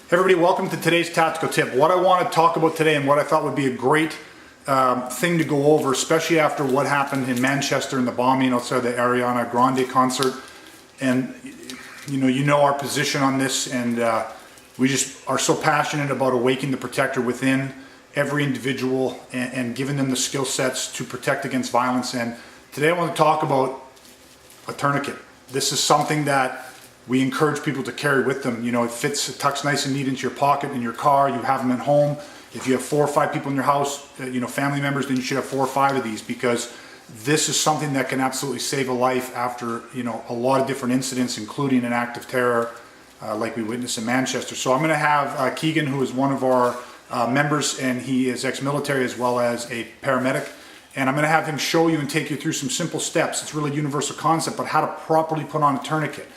Everybody, welcome to today's tactical tip. What I want to talk about today and what I thought would be a great thing to go over, especially after what happened in Manchester in the bombing outside the Ariana Grande concert. And you know our position on this, and we just are so passionate about awakening the protector within every individual and giving them the skill sets to protect against violence. And today I want to talk about a tourniquet. This is something that we encourage people to carry with them. You know, it fits, it tucks nice and neat into your pocket, in your car, you have them at home. If you have 4 or 5 people in your house, family members, then you should have 4 or 5 of these, because this is something that can absolutely save a life after, a lot of different incidents, including an act of terror like we witnessed in Manchester. So I'm gonna have Keegan, who is one of our members, and he is ex-military as well as a paramedic. And I'm gonna have him show you and take you through some simple steps. It's really a universal concept, but how to properly put on a tourniquet.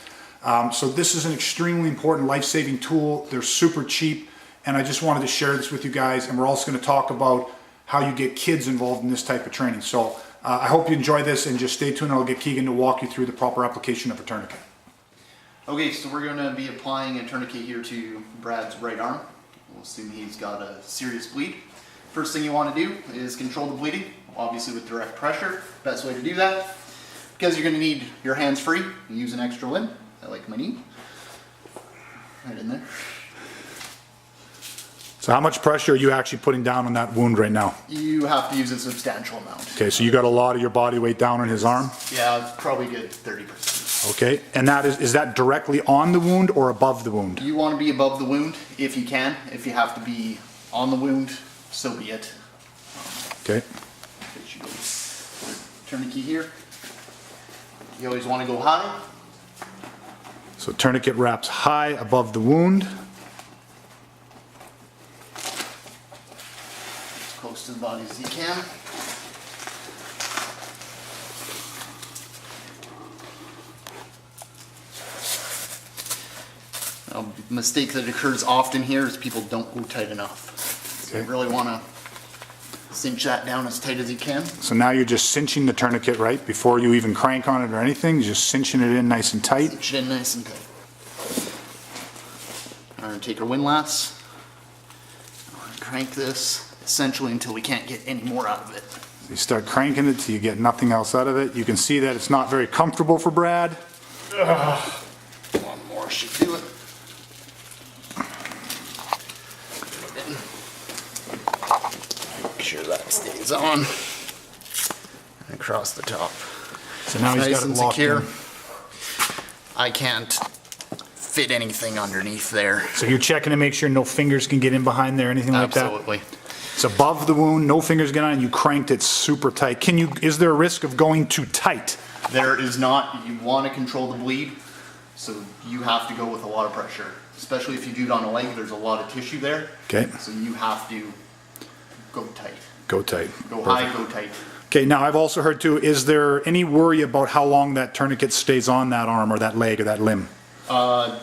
So this is an extremely important life-saving tool. They're super cheap, and I just wanted to share this with you guys. And we're also going to talk about how you get kids involved in this type of training. So I hope you enjoy this, and just stay tuned. I'll get Keegan to walk you through the proper application of a tourniquet. Okay, so we're going to be applying a tourniquet here to Brad's right arm. We'll assume he's got a serious bleed. First thing you want to do is control the bleeding, obviously with direct pressure. Best way to do that, because you're going to need your hands free. Use an extra limb. I like my knee. Right in there. So how much pressure are you actually putting down on that wound right now? You have to use a substantial amount. Okay, so you got a lot of your body weight down on his arm? Yeah, it's probably good 30%. Okay, and that is that directly on the wound or above the wound? You want to be above the wound if you can. If you have to be on the wound, so be it. Okay. Tourniquet here. You always want to go high. So tourniquet wraps high above the wound. As close to the body as you can. A mistake that occurs often here is people don't go tight enough. So you really want to cinch that down as tight as you can. So now you're just cinching the tourniquet, right? Before you even crank on it or anything, you're just cinching it in nice and tight. Cinch it in nice and tight. All right, take our windlass. Crank this essentially until we can't get any more out of it. You start cranking it till you get nothing else out of it. You can see that it's not very comfortable for Brad. One more should do it. Make sure that stays on. And across the top. So now he's got it locked in. I can't fit anything underneath there. So you're checking to make sure no fingers can get in behind there, anything like that? Absolutely. It's above the wound, no fingers get on, and you cranked it super tight. Is there a risk of going too tight? There is not. You want to control the bleed, so you have to go with a lot of pressure. Especially if you do it on a leg, there's a lot of tissue there. Okay. So you have to go tight. Go tight. Go Perfect. high, go tight. Okay, now I've also heard too, is there any worry about how long that tourniquet stays on that arm or that leg or that limb?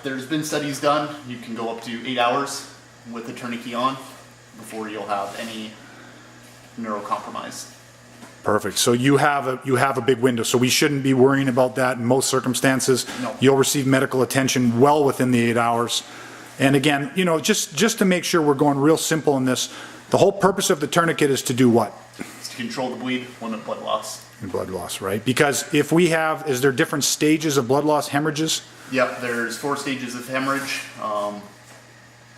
There's been studies done. You can go up to 8 hours with the tourniquet on before you'll have any neurocompromise. Perfect. So you have a big window, so we shouldn't be worrying about that in most circumstances. No. You'll receive medical attention well within the 8 hours. And again, just to make sure we're going real simple in this, the whole purpose of the tourniquet is to do what? It's to control the bleed, limit blood loss. Blood loss, right? Because is there different stages of blood loss, hemorrhages? Yep, there's 4 stages of hemorrhage.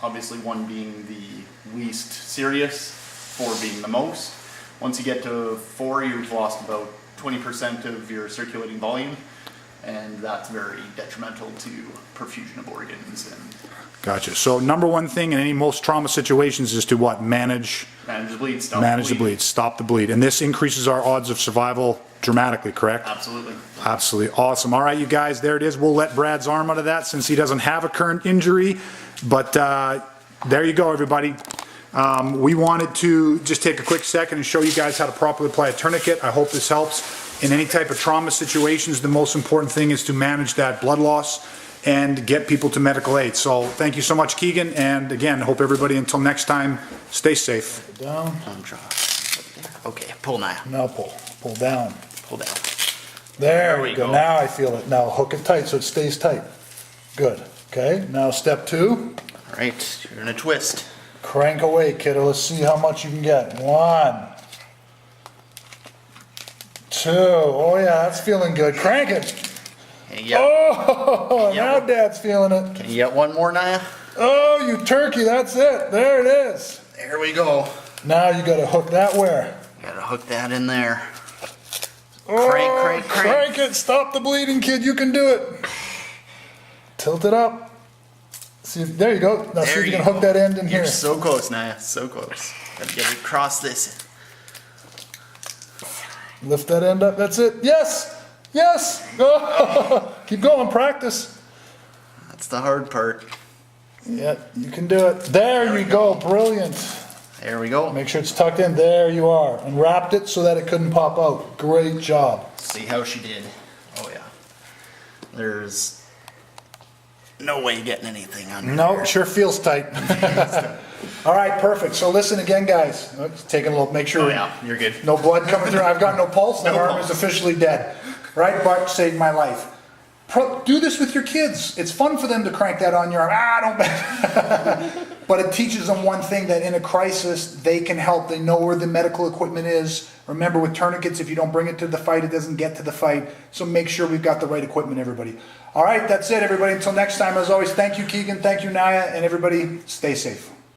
Obviously 1 being the least serious, 4 being the most. Once you get to 4, you've lost about 20% of your circulating volume, and that's very detrimental to perfusion of organs. Gotcha. So number 1 thing in any most trauma situations is to what? Manage the bleed, stop the bleed. And this increases our odds of survival dramatically, correct? Absolutely. Absolutely. Awesome. All right, you guys, there it is. We'll let Brad's arm out of that since he doesn't have a current injury. But there you go, everybody. We wanted to just take a quick second and show you guys how to properly apply a tourniquet. I hope this helps. In any type of trauma situations, the most important thing is to manage that blood loss and get people to medical aid. So thank you so much, Keegan. And again, hope everybody, until next time, stay safe. Down. Okay, pull now. Now pull. Pull down. Pull down. There we go. Now I feel it. Now hook it tight so it stays tight. Good. Okay, now step 2. All right, you're gonna twist. Crank away, kiddo. Let's see how much you can get. 1, 2. Oh yeah, that's feeling good. Crank it. Can you get, Oh, Yeah. now Dad's feeling it. can you get one more, Naya? Oh, you turkey, that's it. There it is. There we go. Now you gotta hook that where? Gotta hook that in there. Oh, Crank. Crank it. Stop the bleeding, kid. You can do it. Tilt it up. See if, there you go. Now see There if you can you hook that end in You're here. so close, Naya, so close. Gotta get it across this. Lift that end up. That's it. Yes. Yes. Oh. Keep going. Practice. That's the hard part. Yeah, you can do it. There you go. Brilliant. There we go. Make sure it's tucked in. There you are. And wrapped it so that it couldn't pop out. Great job. See how she did. Oh yeah. There's no way getting anything under No, there. it sure feels tight. All right, perfect. So listen again, guys. Let's take a look. Make sure Oh yeah, you're good. no blood coming through. I've got no pulse. The No arm pulse. is officially dead. Right? Bart saved my life. Do this with your kids. It's fun for them to crank that on your arm. Don't. But it teaches them one thing, that in a crisis, they can help. They know where the medical equipment is. Remember, with tourniquets, if you don't bring it to the fight, it doesn't get to the fight. So make sure we've got the right equipment, everybody. All right, that's it, everybody. Until next time, as always, thank you, Keegan. Thank you, Naya. And everybody, stay safe.